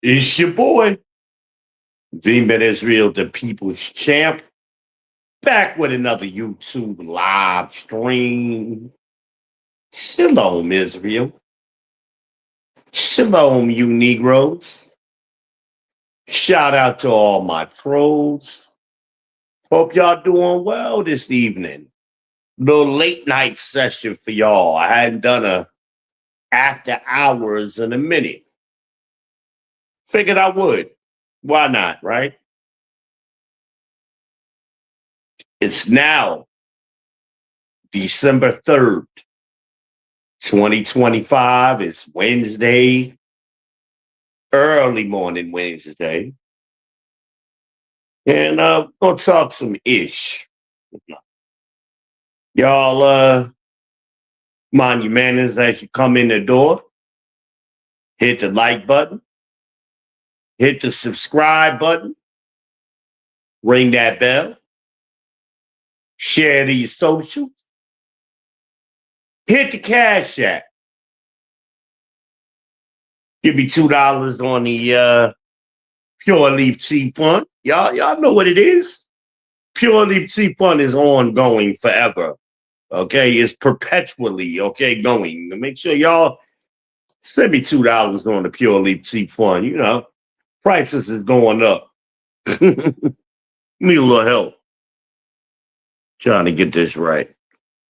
It's your boy, Demon Israel, the People's Champ, back with another YouTube live stream. Shalom, Israel. Shalom, you Negroes. Shout out to all my trolls. Hope y'all doing well this evening. Little late night session for y'all. I hadn't done a after hours in a minute. Figured I would. Why not, right? It's now December 3rd, 2025. It's Wednesday, early morning Wednesday. And gonna talk some ish. Y'all mind your manners as you come in the door. Hit the like button, hit the subscribe button, ring that bell, share these socials, hit the cash app. Give me $2 on the Pure Leaf Tea Fund. Y'all know what it is. Pure Leaf Tea Fund is ongoing forever. Okay, it's perpetually going. Make sure y'all send me $2 on the Pure Leaf Tea Fund. You know, prices is going up. Need a little help trying to get this right.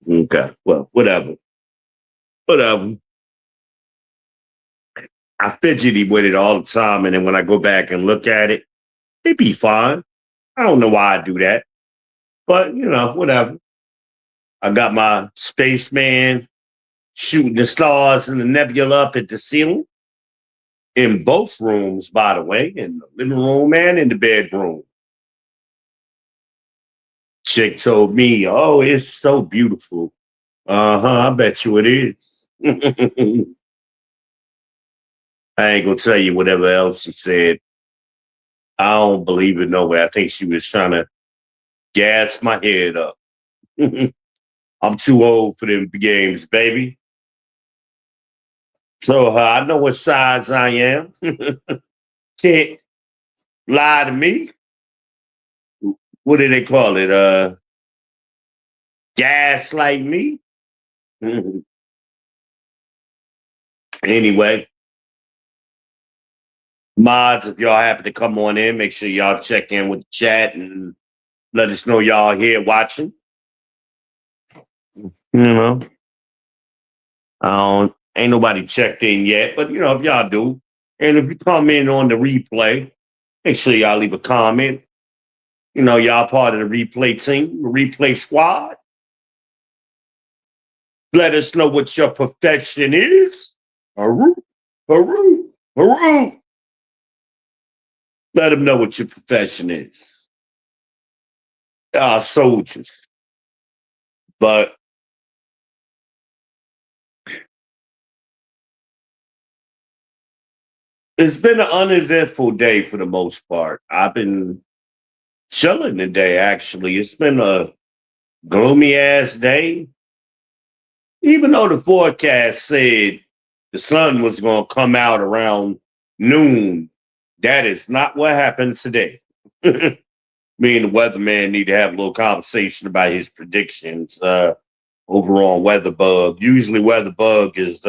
Okay, well, whatever. I fidgety with it all the time, and then when I go back and look at it, it be fine. I don't know why I do that, but you know, whatever. I got my spaceman shooting the stars and the nebula up at the ceiling in both rooms, by the way, in the living room and in the bedroom. Chick told me, "Oh, it's so beautiful." I bet you it is. I ain't gonna tell you whatever else she said. I don't believe it no way. I think she was trying to gas my head up. I'm too old for them games, baby. So I know what size I am. Can't lie to me. What do they call it? Gaslight me. Anyway, mods, if y'all happen to come on in, make sure y'all check in with the chat and let us know y'all here watching. You know, ain't nobody checked in yet, but you know, if y'all do, and if you come in on the replay, make sure y'all leave a comment. You know, y'all part of the replay team, the replay squad. Let us know what your perfection is. Haru, haru, haru. Let them know what your profession is. Soldiers. But it's been an uneventful day for the most part. I've been chilling today, actually. It's been a gloomy ass day. Even though the forecast said the sun was going to come out around noon, that is not what happened today. Me and the weatherman need to have a little conversation about his predictions over on WeatherBug. Usually WeatherBug has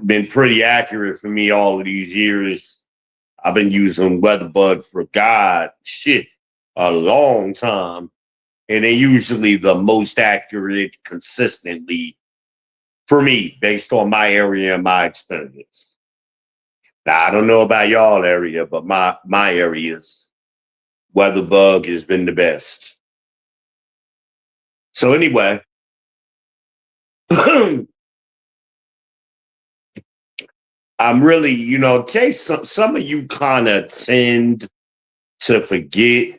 been pretty accurate for me all of these years. I've been using WeatherBug for a long time. And they're usually the most accurate consistently for me, based on my area and my experience. Now, I don't know about y'all area, but my areas, WeatherBug has been the best. So anyway, I'm really, in case some of you kind of tend to forget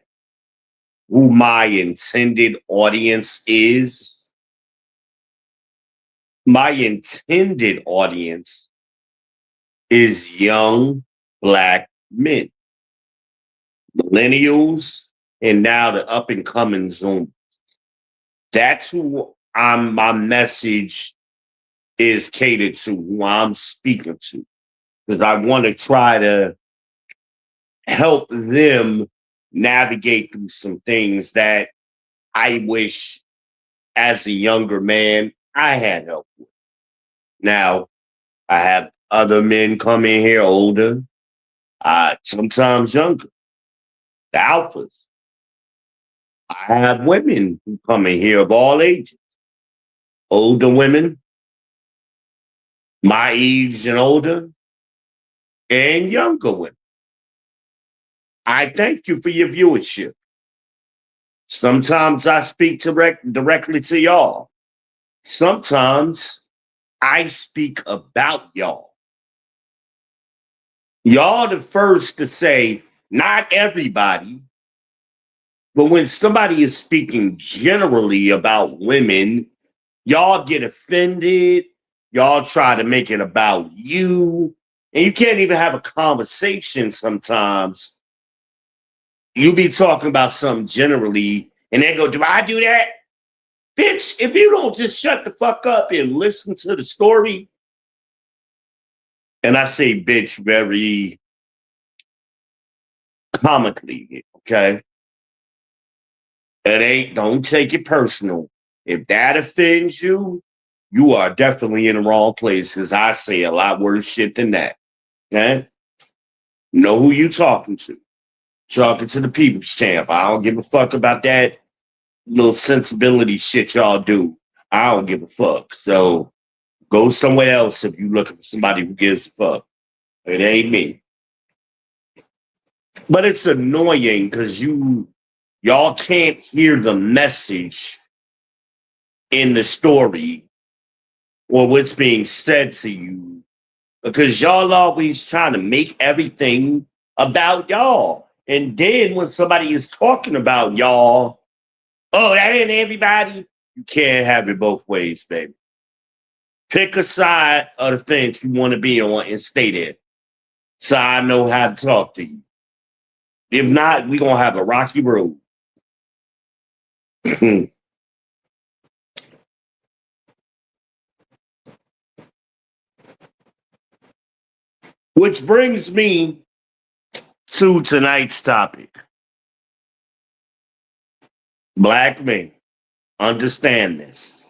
who my intended audience is. My intended audience is young Black men, millennials, and now the up and coming Zoom. That's who my message is catered to, who I'm speaking to. because I want to try to help them navigate through some things that I wish as a younger man I had help with. Now, I have other men come in here older, sometimes younger, the alphas. I have women who come in here of all ages, older women, my age and older, and younger women. I thank you for your viewership. Sometimes I speak directly to y'all. Sometimes I speak about y'all. Y'all the first to say, not everybody, but when somebody is speaking generally about women, y'all get offended. Y'all try to make it about you. And you can't even have a conversation sometimes. You be talking about something generally, and they go, do I do that? Bitch, if you don't just shut the fuck up and listen to the story, and I say bitch very comically, okay? Don't take it personal. If that offends you, you are definitely in the wrong place because I say a lot worse shit than that. Okay? Know who you talking to. Talking to the people's champ. I don't give a fuck about that little sensibility shit y'all do. I don't give a fuck. So go somewhere else if you're looking for somebody who gives a fuck. It ain't me. But it's annoying because y'all can't hear the message in the story or what's being said to you because y'all always trying to make everything about y'all. And then when somebody is talking about y'all, oh, that ain't everybody. You can't have it both ways, baby. Pick a side of the fence you want to be on and stay there. So I know how to talk to you. If not, we're gonna have a rocky road. Which brings me to tonight's topic. Black men, understand this.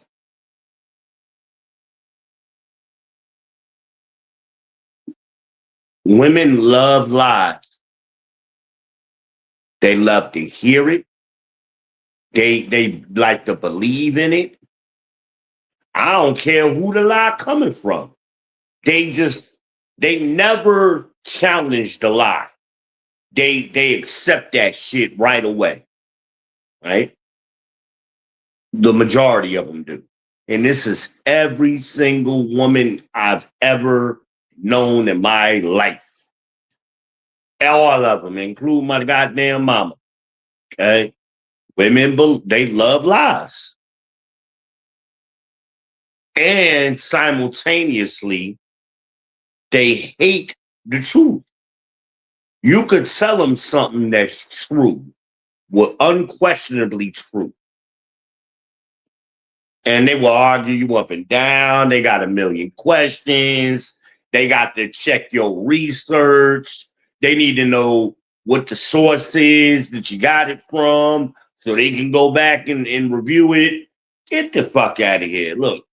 Women love lies. They love to hear it. They like to believe in it. I don't care who the lie coming from. They never challenge the lie. They accept that shit right away. Right? The majority of them do. And this is every single woman I've ever known in my life. All of them, including my goddamn mama. Okay? Women, they love lies. And simultaneously, they hate the truth. You could tell them something that's true, well, unquestionably true. And they will argue you up and down. They got a million questions. They got to check your research. They need to know what the source is that you got it from so they can go back and review it. Get the fuck out of here. Look,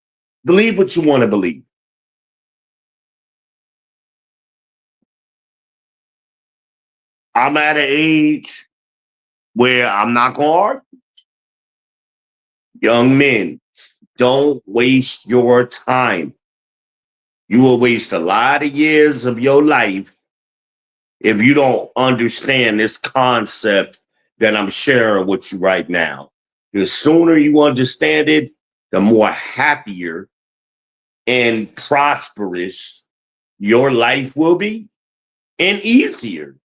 believe what you want to believe. I'm at an age where I'm not going to argue. Young men, don't waste your time. You will waste a lot of years of your life if you don't understand this concept that I'm sharing with you right now. The sooner you understand it, the more happier and prosperous your life will be and easier.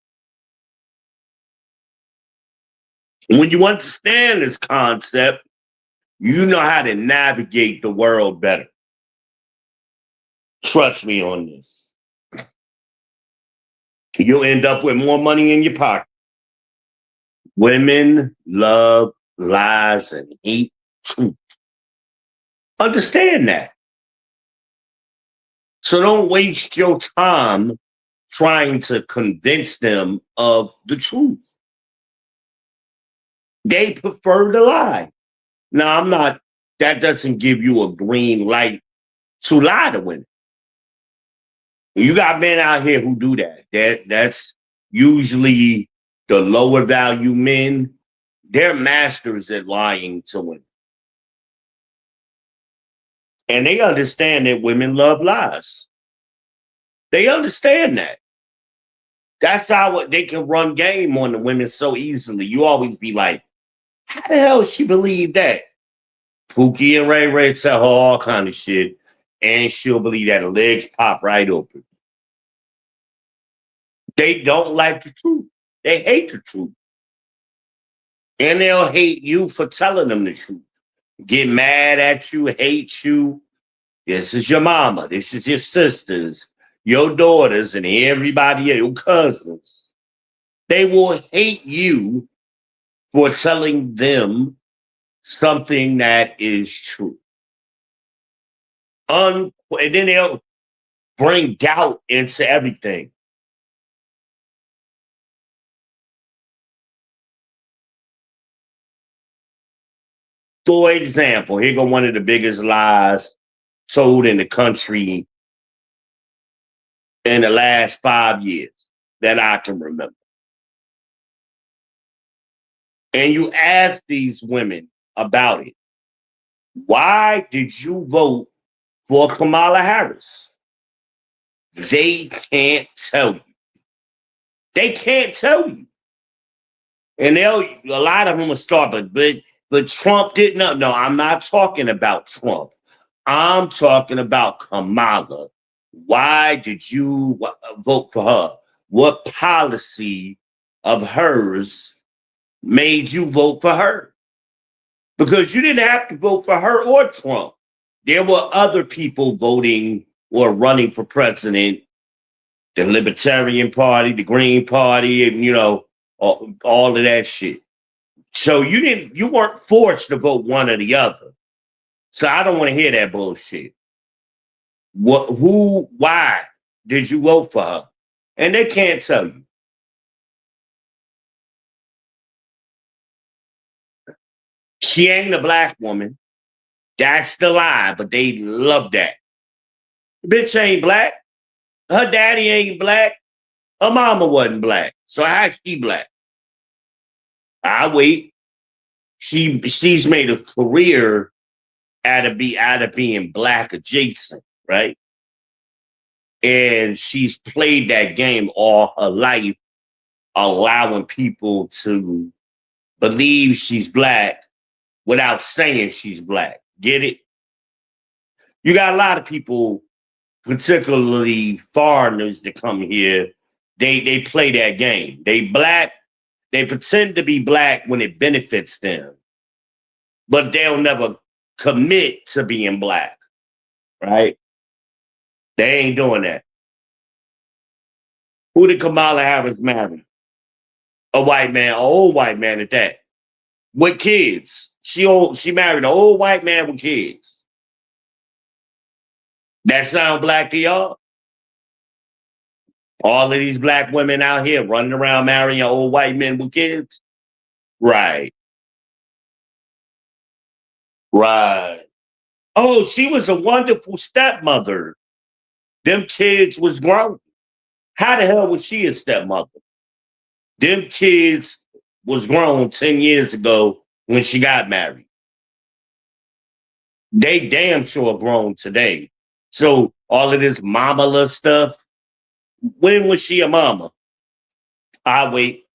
When you understand this concept, you know how to navigate the world better. Trust me on this. You'll end up with more money in your pocket. Women love lies and hate truth. Understand that. So don't waste your time trying to convince them of the truth. They prefer to lie. Now, I'm not, that doesn't give you a green light to lie to women. You got men out here who do that. That's usually the lower value men. They're masters at lying to women. And they understand that women love lies. They understand that. That's how they can run game on the women so easily. You always be like, how the hell she believe that? Pookie and Ray Ray tell her all kind of shit, and she'll believe that. Her legs pop right open. They don't like the truth. They hate the truth. And they'll hate you for telling them the truth. Get mad at you, hate you. This is your mama. This is your sisters, your daughters, and everybody, your cousins. They will hate you for telling them something that is true. And then they'll bring doubt into everything. For example, here go one of the biggest lies told in the country in the last 5 years that I can remember. And you ask these women about it. Why did you vote for Kamala Harris? They can't tell you. They can't tell you. And a lot of them will start, but Trump didn't know. No, I'm not talking about Trump. I'm talking about Kamala. Why did you vote for her? What policy of hers made you vote for her? Because you didn't have to vote for her or Trump. There were other people voting or running for president, the Libertarian Party, the Green Party, and all of that shit. So you weren't forced to vote one or the other. So I don't want to hear that bullshit. Why did you vote for her? And they can't tell you. She ain't a black woman. That's the lie, but they love that. The bitch ain't black. Her daddy ain't black. Her mama wasn't black. So how's she black? I wait. She's made a career out of being black adjacent, right? And she's played that game all her life, allowing people to believe she's black without saying she's black. Get it? You got a lot of people, particularly foreigners that come here, they play that game. They black, they pretend to be black when it benefits them, but they'll never commit to being black, right? They ain't doing that. Who did Kamala Harris marry? A white man, an old white man at that, with kids. She married an old white man with kids. That sound black to y'all? All of these black women out here running around marrying old white men with kids? Right. Right. Oh, she was a wonderful stepmother. Them kids was grown. How the hell was she a stepmother? Them kids was grown 10 years ago when she got married. They damn sure grown today. So all of this mama stuff, when was she a mama? I wait.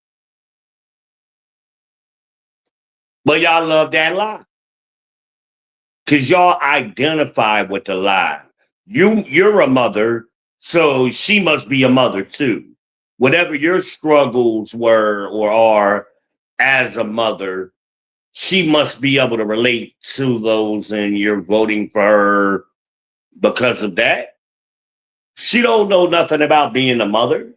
But y'all love that lie. Because y'all identify with the lie. You're a mother, so she must be a mother too. Whatever your struggles were or are as a mother, she must be able to relate to those, and you're voting for her because of that. She don't know nothing about being a mother.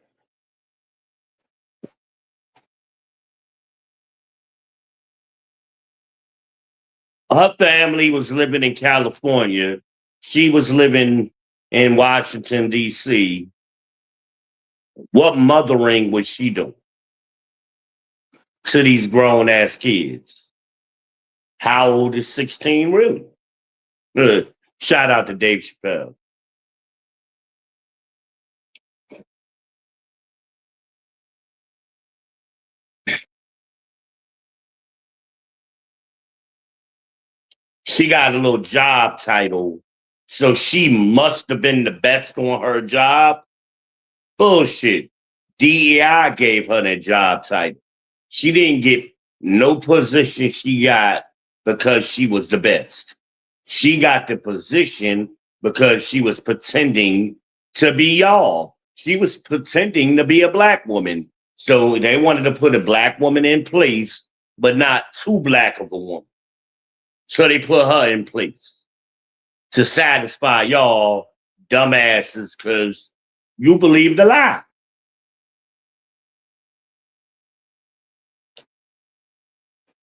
Her family was living in California. She was living in Washington, D.C. What mothering was she doing to these grown ass kids? How old is 16 really? Uh, Shout out to Dave Chappelle. She got a little job title, so she must have been the best on her job. Bullshit. DEI gave her that job title. She didn't get no position she got because she was the best. She got the position because she was pretending to be y'all. She was pretending to be a black woman. So they wanted to put a black woman in place, but not too black of a woman. So they put her in place to satisfy y'all dumbasses because you believe the lie.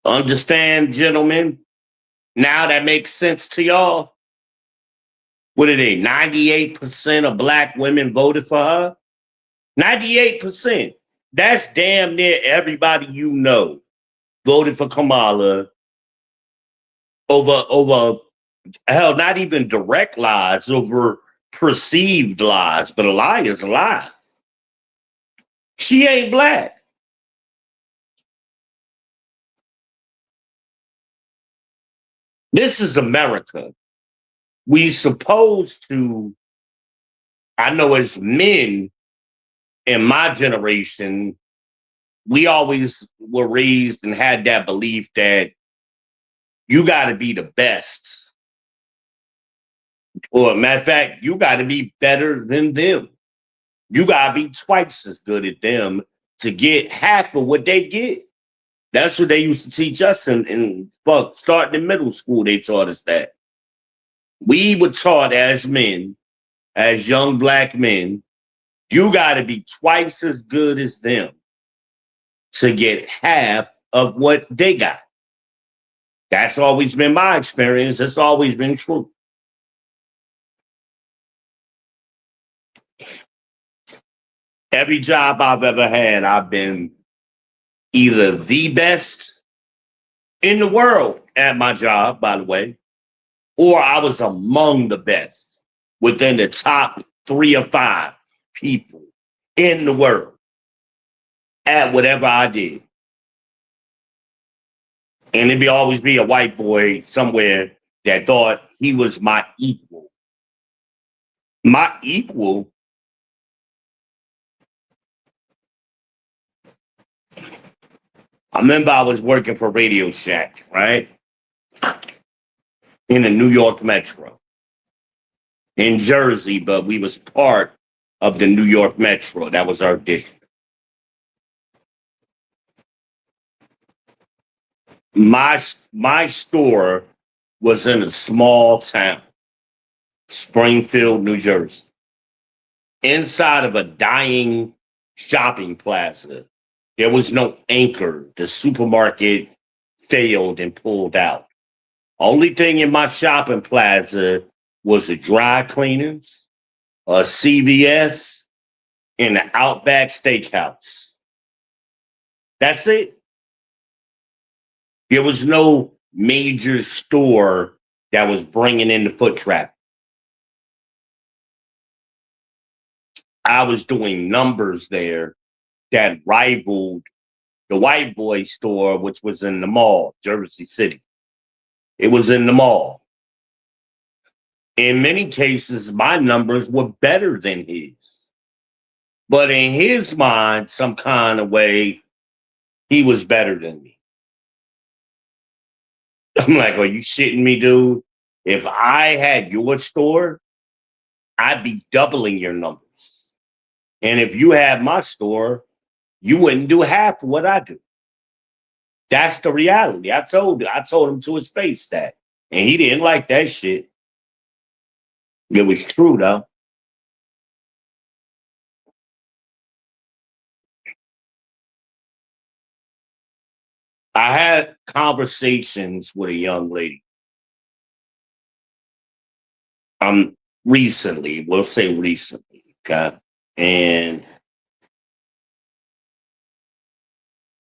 Understand, gentlemen? Now that makes sense to y'all. What are they? 98% of black women voted for her. 98%. That's damn near everybody you know voted for Kamala over hell, not even direct lies, over perceived lies, but a lie is a lie. She ain't black. This is America. We supposed to, I know as men in my generation, we always were raised and had that belief that you got to be the best. Or, matter of fact, you got to be better than them. You got to be twice as good at them to get half of what they get. That's what they used to teach us in fuck, starting in middle school. They taught us that. We were taught as men, as young black men, you got to be twice as good as them to get half of what they got. That's always been my experience. It's always been true. Every job I've ever had, I've been either the best in the world at my job, by the way, or I was among the best within the top 3 or 5 people in the world at whatever I did. And it'd be always be a white boy somewhere that thought he was my equal. My equal. I remember I was working for Radio Shack, right? In the New York Metro. In Jersey, but we was part of the New York Metro. That was our district. My store was in a small town, Springfield, New Jersey, inside of a dying shopping plaza. There was no anchor. The supermarket failed and pulled out. Only thing in my shopping plaza was a dry cleaners, a CVS, and an Outback Steakhouse. That's it. There was no major store that was bringing in the foot traffic. I was doing numbers there that rivaled the White Boy store, which was in the mall, Jersey City. It was in the mall. In many cases, my numbers were better than his. But in his mind, some kind of way, he was better than me. I'm like, are you shitting me, dude? If I had your store, I'd be doubling your numbers. And if you had my store, you wouldn't do half of what I do. That's the reality. I told him to his face that. And he didn't like that shit. It was true though. I had conversations with a young lady. Recently, we'll say recently, okay? And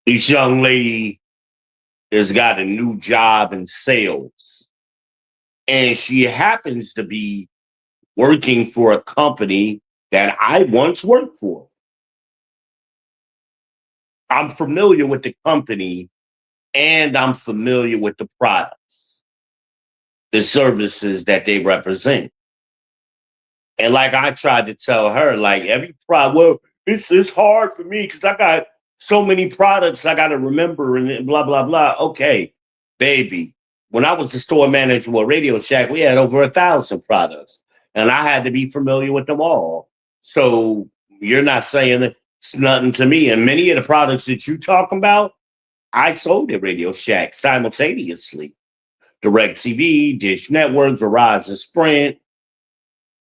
This young lady has got a new job in sales, and she happens to be working for a company that I once worked for. I'm familiar with the company and I'm familiar with the products, the services that they represent. And like I tried to tell her, like every product, well, it's hard for me because I got so many products I got to remember and blah blah blah. Okay, baby. When I was the store manager at Radio Shack, we had over 1,000 products, and I had to be familiar with them all. So you're not saying it's nothing to me. And many of the products that you talking about, I sold at Radio Shack simultaneously. DirecTV, Dish Network, Verizon, Sprint,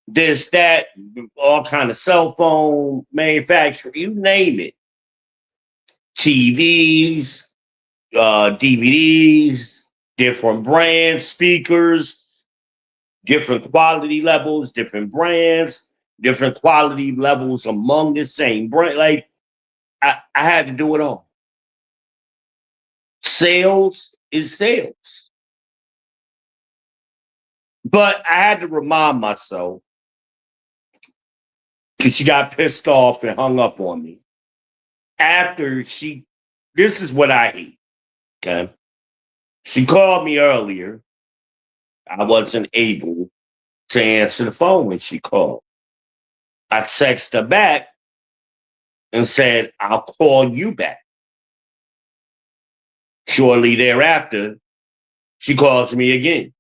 this, that, all kind of cell phone manufacturer, you name it. TVs, DVDs, different brands, speakers, different quality levels, different brands, different quality levels among the same brand. Like I had to do it all. Sales is sales. But I had to remind myself because she got pissed off and hung up on me after this is what I hate. Okay. She called me earlier. I wasn't able to answer the phone when she called. I texted her back and said, I'll call you back. Shortly thereafter, she calls me again.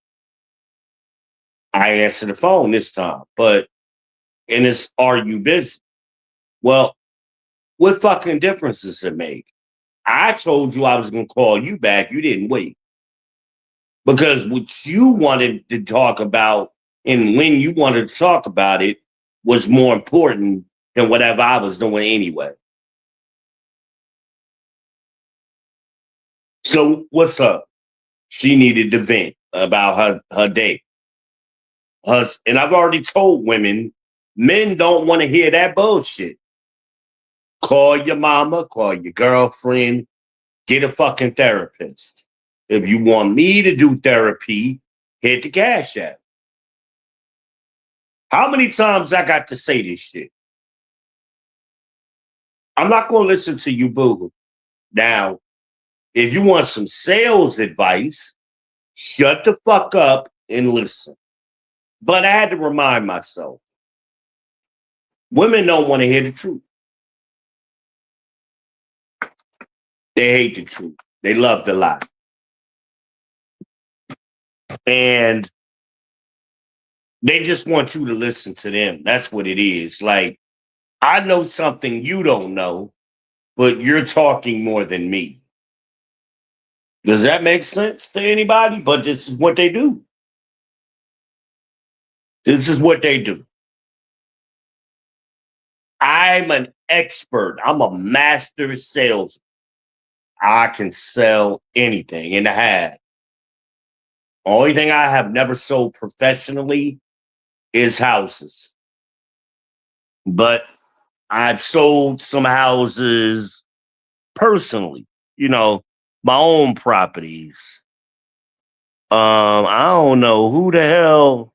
I answer the phone this time, and it's, are you busy? Well, what fucking difference does it make? I told you I was going to call you back. You didn't wait. Because what you wanted to talk about and when you wanted to talk about it was more important than whatever I was doing anyway. So what's up? She needed to vent about her day. And I've already told women, men don't want to hear that bullshit. Call your mama, call your girlfriend, get a fucking therapist. If you want me to do therapy, hit the Cash App. How many times I got to say this shit? I'm not going to listen to you, boo. Now, if you want some sales advice, shut the fuck up and listen. But I had to remind myself, women don't want to hear the truth. They hate the truth. They love the lie. And they just want you to listen to them. That's what it is. Like, I know something you don't know, but you're talking more than me. Does that make sense to anybody? But this is what they do. This is what they do. I'm an expert. I'm a master salesman. I can sell anything and have. Only thing I have never sold professionally is houses. But I've sold some houses personally, my own properties. I don't know who the hell.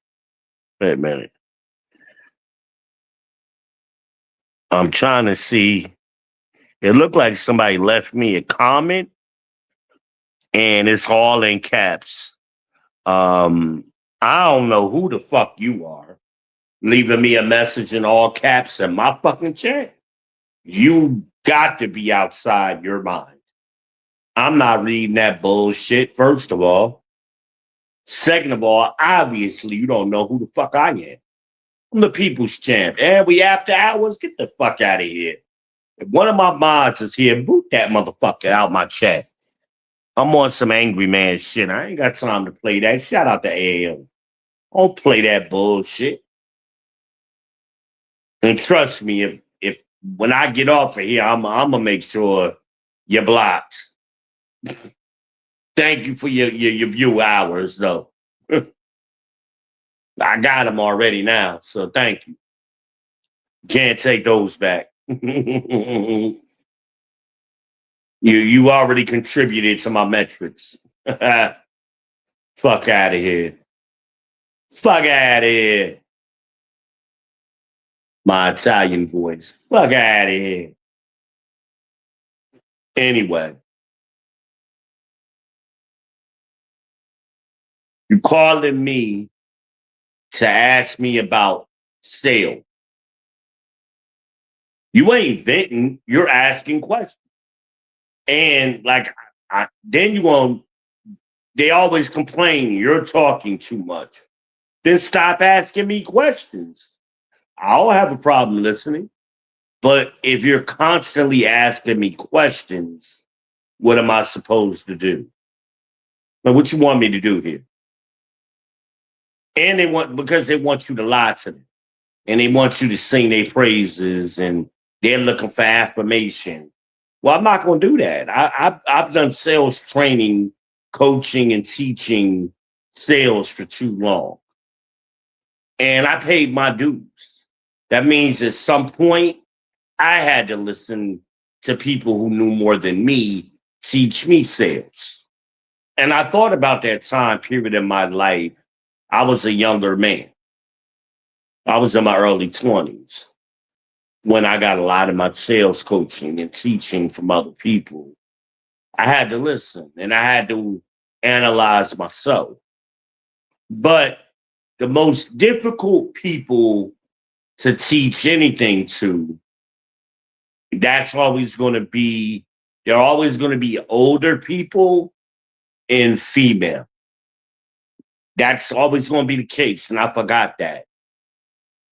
Wait a minute. I'm trying to see. It looked like somebody left me a comment and it's all in caps. I don't know who the fuck you are leaving me a message in all caps in my fucking chat. You got to be outside your mind. I'm not reading that bullshit, first of all. Second of all, obviously, you don't know who the fuck I am. I'm the people's champ. And we after hours, get the fuck out of here. If one of my mods is here, boot that motherfucker out my chat. I'm on some angry man shit. I ain't got time to play that. Shout out to AM. Don't play that bullshit. And trust me, if when I get off of here, I'm gonna make sure you're blocked. Thank you for your view hours, though. I got them already now, so thank you. Can't take those back. You already contributed to my metrics. Fuck out of here. Fuck out of here. My Italian voice. Fuck out of here. Anyway, you calling me to ask me about sale. You ain't venting, you're asking questions. And like then you going they always complain you're talking too much. Then stop asking me questions. I don't have a problem listening. But if you're constantly asking me questions, what am I supposed to do? Like, what you want me to do here? And because they want you to lie to them. And they want you to sing their praises and they're looking for affirmation. Well, I'm not going to do that. I've done sales training, coaching, and teaching sales for too long. And I paid my dues. That means at some point, I had to listen to people who knew more than me teach me sales. And I thought about that time period in my life. I was a younger man. I was in my early 20s when I got a lot of my sales coaching and teaching from other people. I had to listen and I had to analyze myself. But the most difficult people to teach anything to, that's always going to be, they're always going to be older people and female. That's always going to be the case. And I forgot that.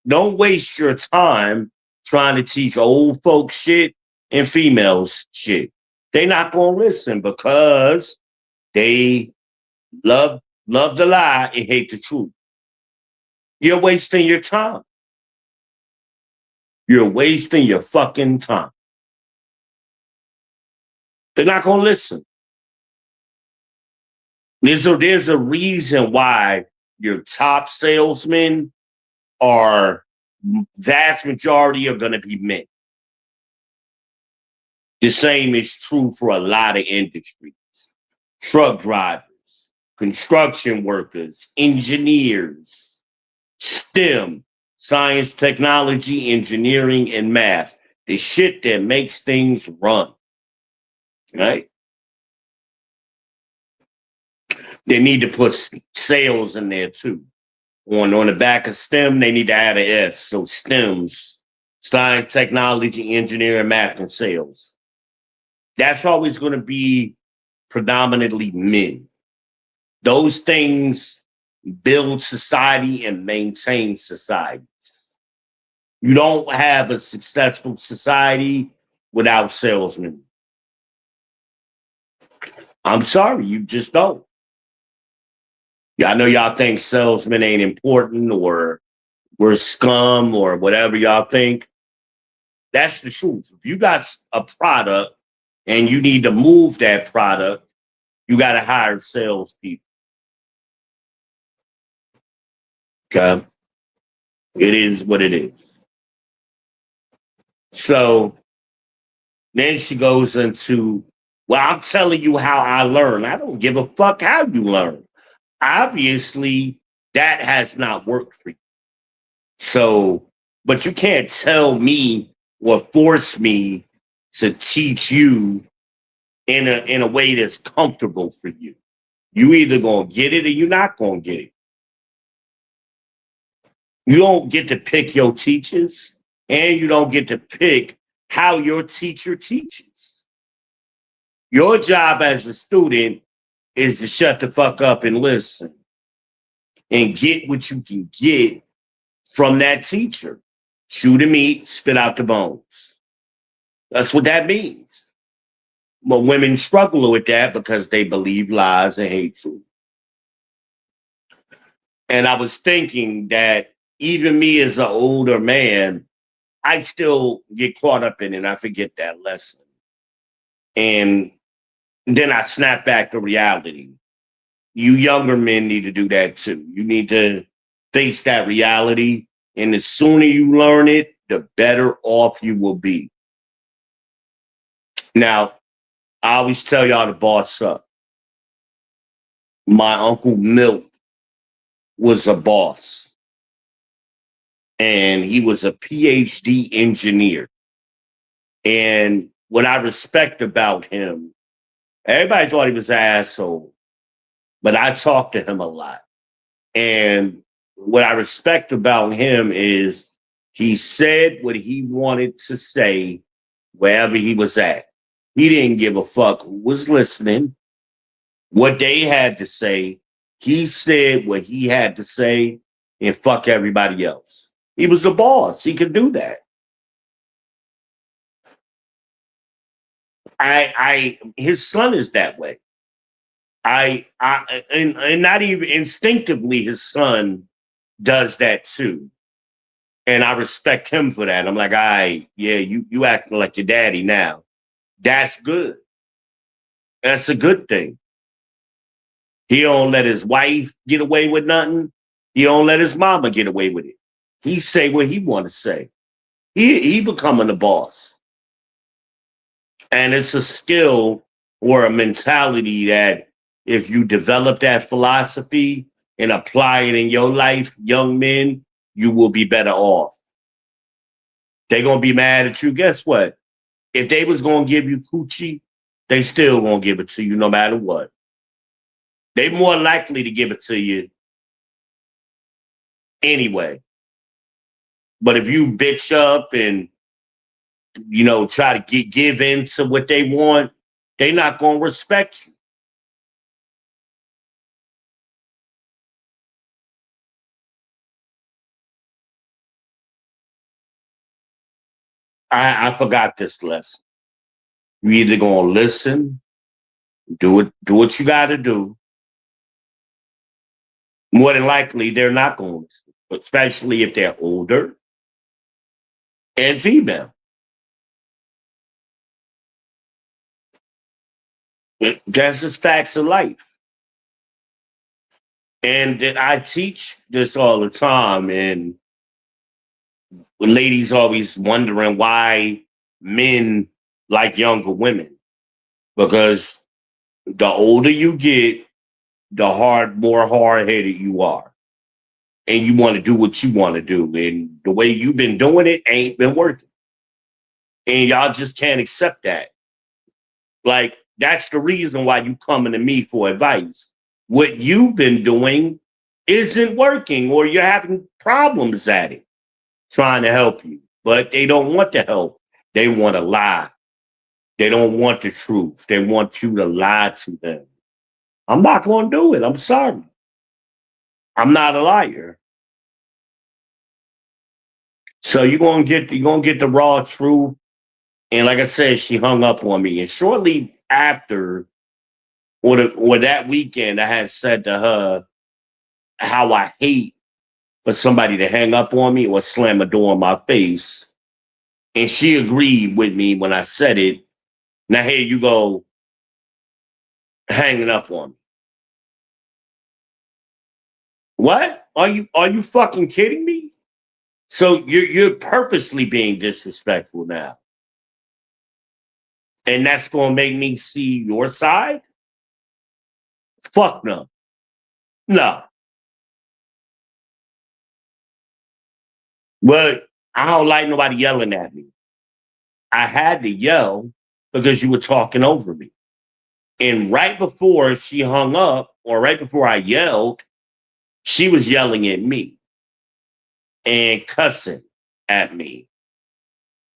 Don't waste your time trying to teach old folks shit and females shit. They're not going to listen because they love the lie and hate the truth. You're wasting your time. You're wasting your fucking time. They're not going to listen. There's a reason why your top salesmen are, vast majority are going to be men. The same is true for a lot of industries. Truck drivers, construction workers, engineers, STEM, science, technology, engineering, and math. The shit that makes things run. Right? They need to put sales in there too. On the back of STEM, they need to add an S. So STEMs, science, technology, engineering, math, and sales. That's always going to be predominantly men. Those things build society and maintain society. You don't have a successful society without salesmen. I'm sorry, you just don't. I know y'all think salesmen ain't important or we're scum or whatever y'all think. That's the truth. If you got a product and you need to move that product, you got to hire salespeople. Okay? It is what it is. So then she goes into, well, I'm telling you how I learn. I don't give a fuck how you learn. Obviously, that has not worked for you. So, but you can't tell me or force me to teach you in a way that's comfortable for you. You either gonna get it or you're not gonna get it. You don't get to pick your teachers, and you don't get to pick how your teacher teaches. Your job as a student is to shut the fuck up and listen and get what you can get from that teacher. Chew the meat, spit out the bones. That's what that means. But women struggle with that because they believe lies and hate truth. And I was thinking that even me as an older man, I still get caught up in it. I forget that lesson. And then I snap back to reality. You younger men need to do that too. You need to face that reality. And the sooner you learn it, the better off you will be. Now, I always tell y'all to boss up. My Uncle Milt was a boss, and he was a PhD engineer. And what I respect about him, everybody thought he was an asshole, but I talked to him a lot. And what I respect about him is he said what he wanted to say wherever he was at. He didn't give a fuck who was listening, what they had to say. He said what he had to say and fuck everybody else. He was the boss. He could do that. His son is that way. And not even instinctively, his son does that too. And I respect him for that. I'm like, yeah, you acting like your daddy now. That's good. That's a good thing. He don't let his wife get away with nothing. He don't let his mama get away with it. He say what he want to say. He becoming the boss. And it's a skill or a mentality that if you develop that philosophy and apply it in your life, young men, you will be better off. They're going to be mad at you. Guess what? If they was going to give you coochie, they still going to give it to you no matter what. They more likely to give it to you anyway. But if you bitch up and, try to give in to what they want, they not going to respect you. I forgot this lesson. You either going to listen, do what you got to do. More than likely, they're not going to listen, especially if they're older and female. That's just facts of life. And I teach this all the time. And ladies always wondering why men like younger women. Because the older you get, the more hard-headed you are. And you want to do what you want to do. And the way you've been doing it ain't been working. And y'all just can't accept that. Like, that's the reason why you coming to me for advice. What you've been doing isn't working, or you're having problems at it, trying to help you. But they don't want to help. They want to lie. They don't want the truth. They want you to lie to them. I'm not going to do it. I'm sorry. I'm not a liar. So you're gonna get the raw truth. And like I said, she hung up on me. And shortly after, or that weekend, I had said to her how I hate for somebody to hang up on me or slam a door in my face. And she agreed with me when I said it. Now here you go, hanging up on me. What? Are you fucking kidding me? So you're purposely being disrespectful now. And that's gonna make me see your side? Fuck no. No. But I don't like nobody yelling at me. I had to yell because you were talking over me. And right before she hung up, or right before I yelled, she was yelling at me and cussing at me,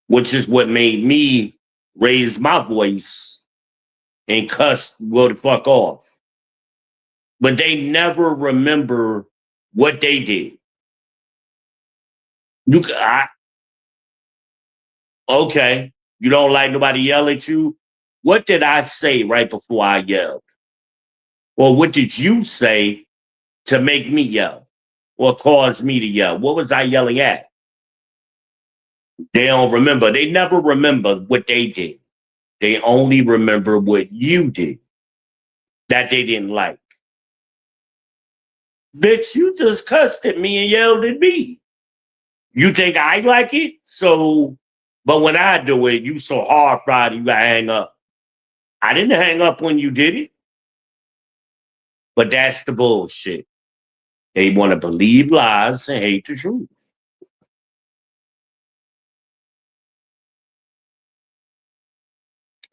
which is what made me raise my voice and cuss, go the fuck off. But they never remember what they did. Okay, you don't like nobody yell at you? What did I say right before I yelled? Or what did you say to make me yell or cause me to yell? What was I yelling at? They don't remember. They never remember what they did. They only remember what you did that they didn't like. Bitch, you just cussed at me and yelled at me. You think I like it? So, but when I do it, you so hard, Friday, you gotta hang up. I didn't hang up when you did it, but that's the bullshit. They want to believe lies and hate the truth.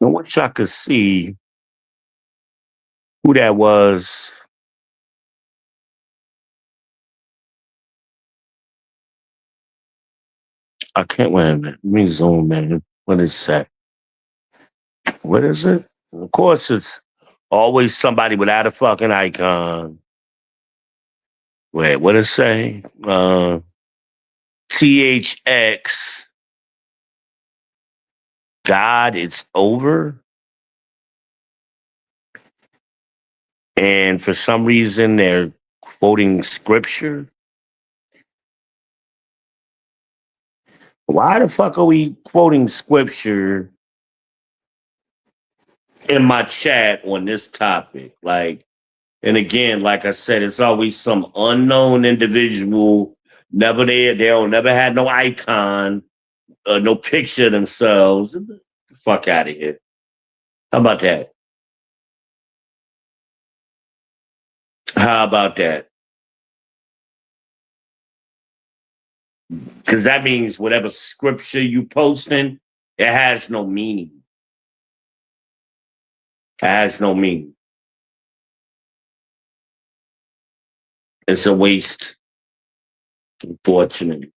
I wish I could see who that was. I can't wait a minute. Let me zoom in. What is that? What is it? Of course, it's always somebody without a fucking icon. Wait, what it say? THX. God, it's over. And for some reason, they're quoting scripture. Why the fuck are we quoting scripture in my chat on this topic? Like, and again, like I said, it's always some unknown individual, never there, they'll never had no icon, no picture of themselves. Get the fuck out of here. How about that? How about that? Because that means whatever scripture you posting, it has no meaning. It has no meaning. It's a waste, unfortunately.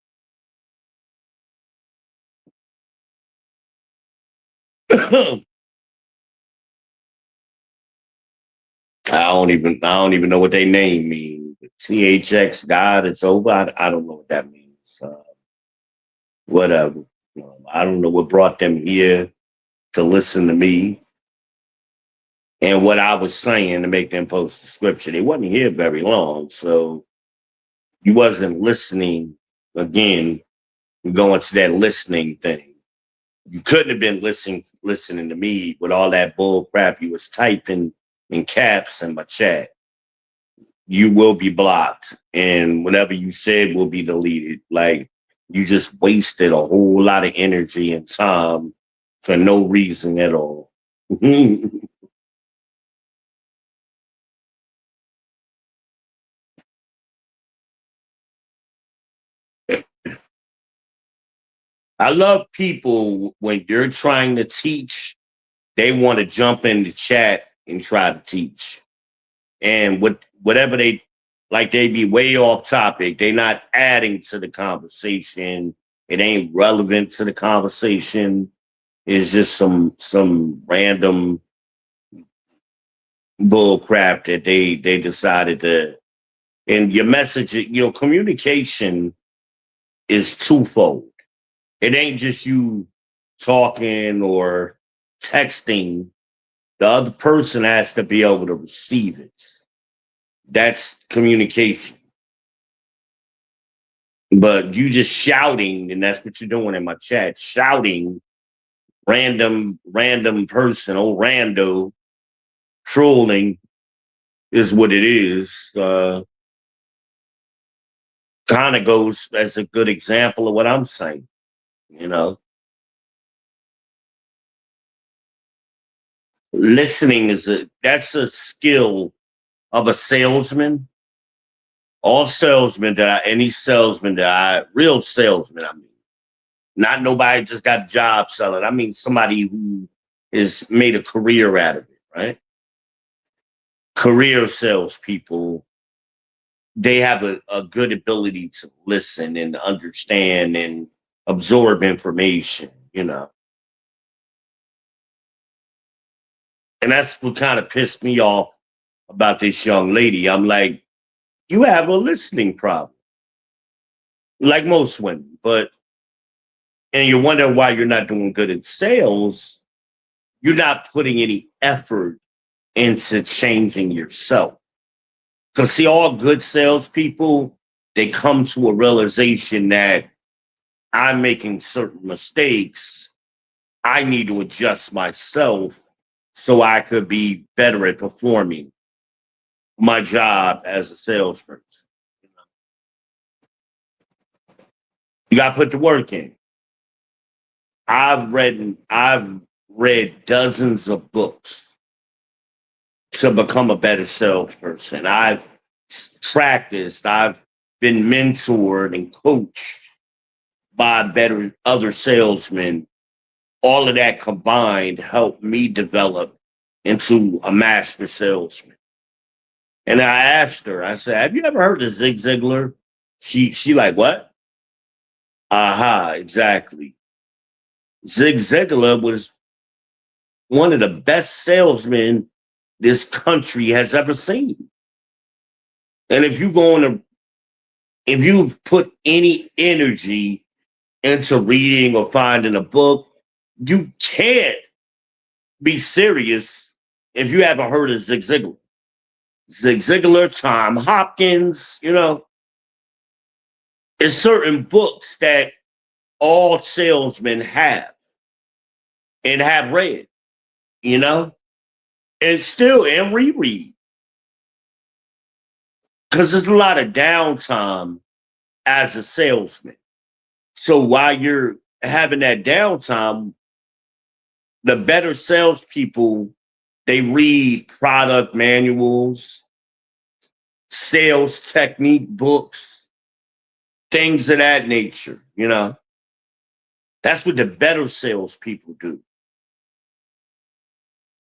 I don't even know what they name mean. THX God, it's over. I don't know what that means. Whatever. I don't know what brought them here to listen to me and what I was saying to make them post the scripture. They wasn't here very long, so you wasn't listening. Again, we go into that listening thing. You couldn't have been listening to me with all that bull crap you was typing in caps in my chat. You will be blocked, and whatever you said will be deleted. Like, you just wasted a whole lot of energy and time for no reason at all. I love people when you're trying to teach, they want to jump in the chat and try to teach. And whatever they like, they be way off topic. They not adding to the conversation. It ain't relevant to the conversation. It's just some random bull crap that they decided to. And your message, communication is twofold. It ain't just you talking or texting. The other person has to be able to receive it. That's communication. But you just shouting, and that's what you're doing in my chat, shouting, random person, rando, trolling is what it is. Kind of goes as a good example of what I'm saying. You know, listening that's a skill of a salesman. All salesmen any salesman real salesman, I mean, not nobody just got a job selling. I mean, somebody who has made a career out of it, right? Career salespeople, they have a good ability to listen and understand and absorb information. And that's what kind of pissed me off about this young lady. I'm like, you have a listening problem, like most women, and you're wondering why you're not doing good in sales. You're not putting any effort into changing yourself. Because, see, all good salespeople, they come to a realization that I'm making certain mistakes. I need to adjust myself so I could be better at performing my job as a salesperson. You got to put the work in. I've read dozens of books to become a better salesperson. I've practiced, I've been mentored and coached by better other salesmen. All of that combined helped me develop into a master salesman. And I asked her, I said, have you ever heard of Zig Ziglar? She like, what? Aha, exactly. Zig Ziglar was one of the best salesmen this country has ever seen. And if you've put any energy into reading or finding a book, you can't be serious if you haven't heard of Zig Ziglar. Zig Ziglar, Tom Hopkins, it's certain books that all salesmen have and have read, you know, and reread. Because there's a lot of downtime as a salesman. So while you're having that downtime, the better salespeople, they read product manuals, sales technique books, things of that nature, That's what the better salespeople do.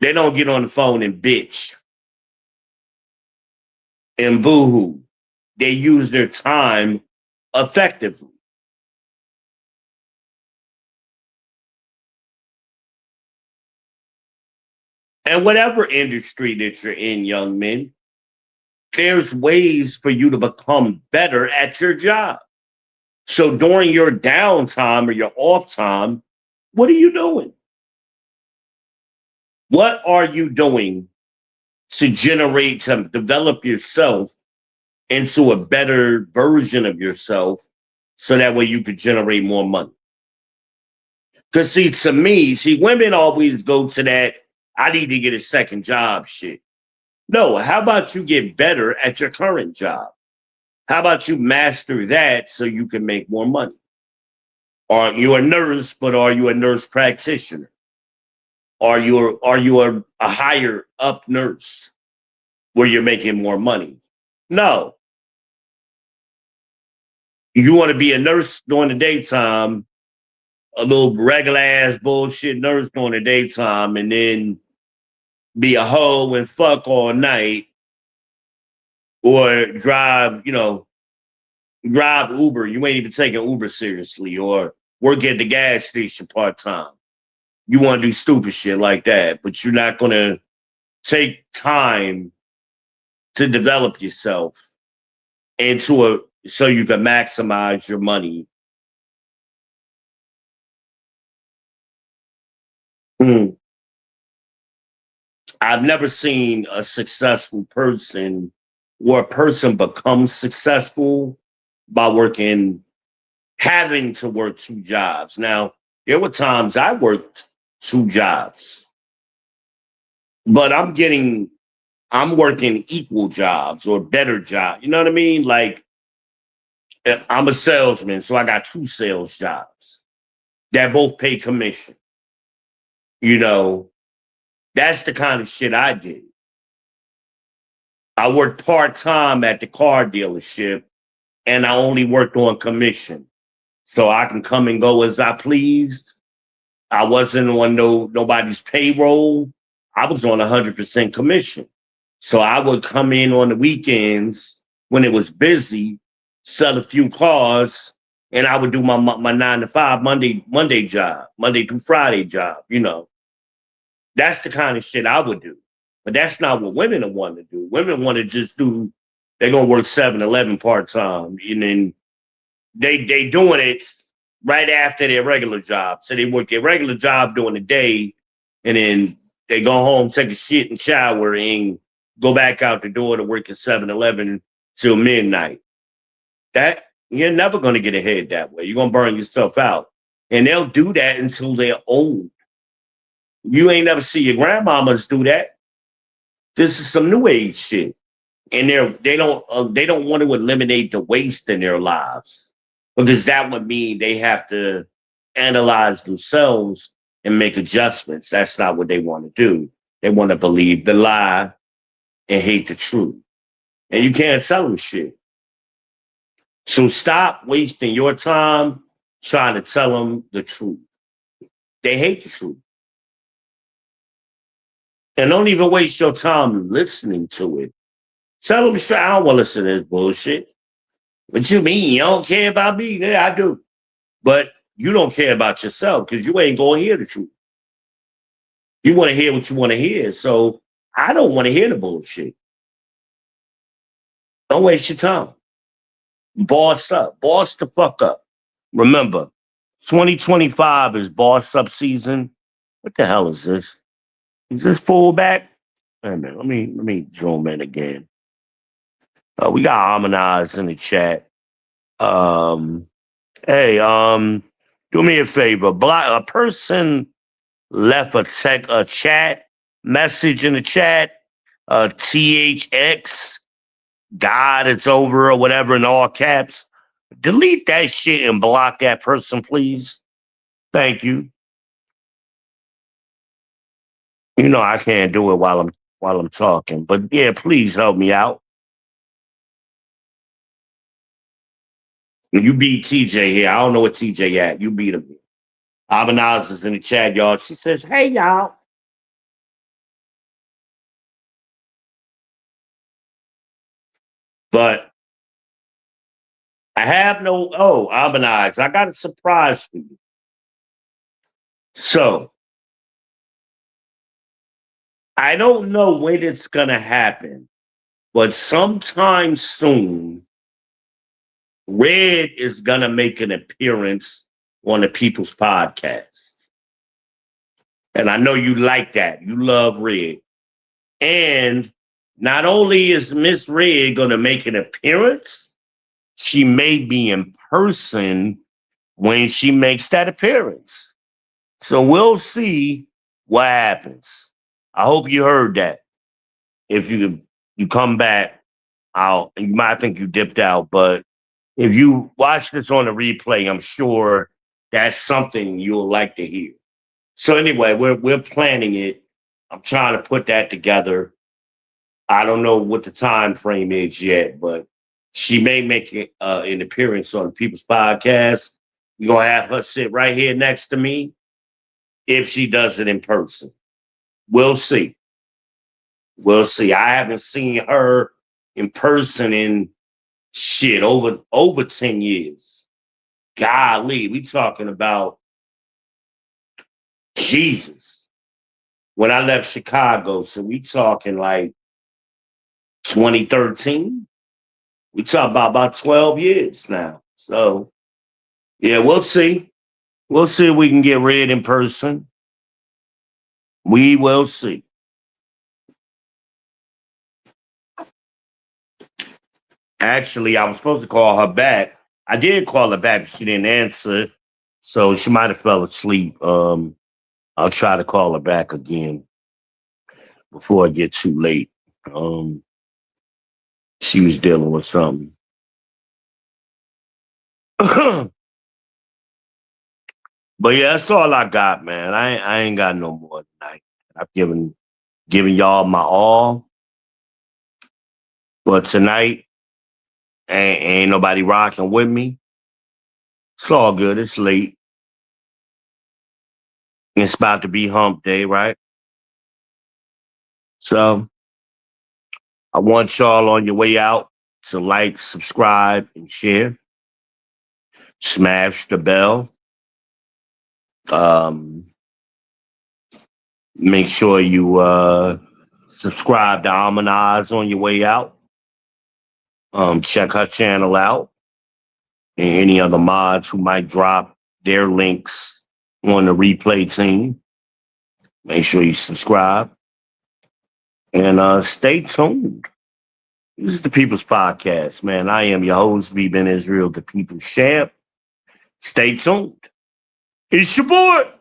They don't get on the phone and bitch and boohoo. They use their time effectively. And whatever industry that you're in, young men, there's ways for you to become better at your job. So during your downtime or your off time, what are you doing? What are you doing to develop yourself into a better version of yourself so that way you could generate more money? Because to me, women always go to that, I need to get a second job shit. No, how about you get better at your current job? How about you master that so you can make more money? Are you a nurse, but are you a nurse practitioner? Are you a higher up nurse where you're making more money? No. You want to be a nurse during the daytime, a little regular ass bullshit nurse during the daytime, and then be a hoe and fuck all night, or drive Uber. You ain't even taking Uber seriously, or work at the gas station part time. You want to do stupid shit like that, but you're not going to take time to develop yourself so you can maximize your money. I've never seen a successful person or a person become successful by having to work two jobs. Now, there were times I worked two jobs, but I'm working equal jobs or better jobs. You know what I mean? Like, I'm a salesman, so I got two sales jobs that both pay commission. That's the kind of shit I did. I worked part-time at the car dealership, and I only worked on commission. So I can come and go as I pleased. I wasn't on nobody's payroll. I was on 100% commission. So I would come in on the weekends when it was busy, sell a few cars, and I would do my 9 to 5 Monday job, Monday through Friday job, That's the kind of shit I would do. But that's not what women want to do. Women want to just they're going to work 7-11 part-time. And then they doing it right after their regular job. So they work their regular job during the day, and then they go home, take a shit and shower, and go back out the door to work at 7-11 till midnight. That you're never going to get ahead that way. You're going to burn yourself out. And they'll do that until they're old. You ain't never see your grandmamas do that. This is some new age shit. And they don't want to eliminate the waste in their lives, because that would mean they have to analyze themselves and make adjustments. That's not what they want to do. They want to believe the lie and hate the truth. And you can't tell them shit. So stop wasting your time trying to tell them the truth. They hate the truth. And don't even waste your time listening to it. Tell them straight, I don't want to listen to this bullshit. What you mean? You don't care about me? Yeah, I do. But you don't care about yourself because you ain't going to hear the truth. You want to hear what you want to hear. So I don't want to hear the bullshit. Don't waste your time. Boss up. Boss the fuck up. Remember, 2025 is boss up season. What the hell is this? Is this fullback? Wait a minute. Let me zoom in again. We got Harmonize in the chat. Hey, do me a favor. A person left a chat message in the chat. THX, God, it's over or whatever in all caps. Delete that shit and block that person, please. Thank you. You know I can't do it while I'm talking, but yeah, please help me out. You beat TJ here. I don't know what TJ at. You beat him. Harmonize is in the chat, y'all. She says, "Hey, y'all." But I have no. Oh, Harmonize, I got a surprise for you. So I don't know when it's gonna happen, but sometime soon, Red is gonna make an appearance on the People's Podcast. And I know you like that. You love Red. And not only is Miss Red gonna make an appearance, she may be in person when she makes that appearance. So we'll see what happens. I hope you heard that. If you come back, you might think you dipped out, but if you watch this on the replay, I'm sure that's something you'll like to hear. So anyway, we're planning it. I'm trying to put that together. I don't know what the time frame is yet, but she may make an appearance on the People's Podcast. We're gonna have her sit right here next to me if she does it in person. We'll see. We'll see. I haven't seen her in person in shit over 10 years. Golly, we talking about Jesus. When I left Chicago, so we talking like 2013. We talk about 12 years now. So yeah, we'll see. We'll see if we can get Red in person. We will see. Actually, I was supposed to call her back. I did call her back, but she didn't answer. So she might have fell asleep. I'll try to call her back again before it gets too late. She was dealing with something. But yeah, that's all I got, man. I ain't got no more tonight. I've given y'all my all. But tonight, ain't nobody rocking with me. It's all good. It's late. It's about to be hump day, right? So I want y'all on your way out to like, subscribe, and share. Smash the bell. Make sure you subscribe to Harmonize on your way out. Check her channel out. And any other mods who might drop their links on the replay team. Make sure you subscribe. And stay tuned. This is the People's Podcast, man. I am your host, V Ben Israel, the People's Champ. Stay tuned. It's your boy.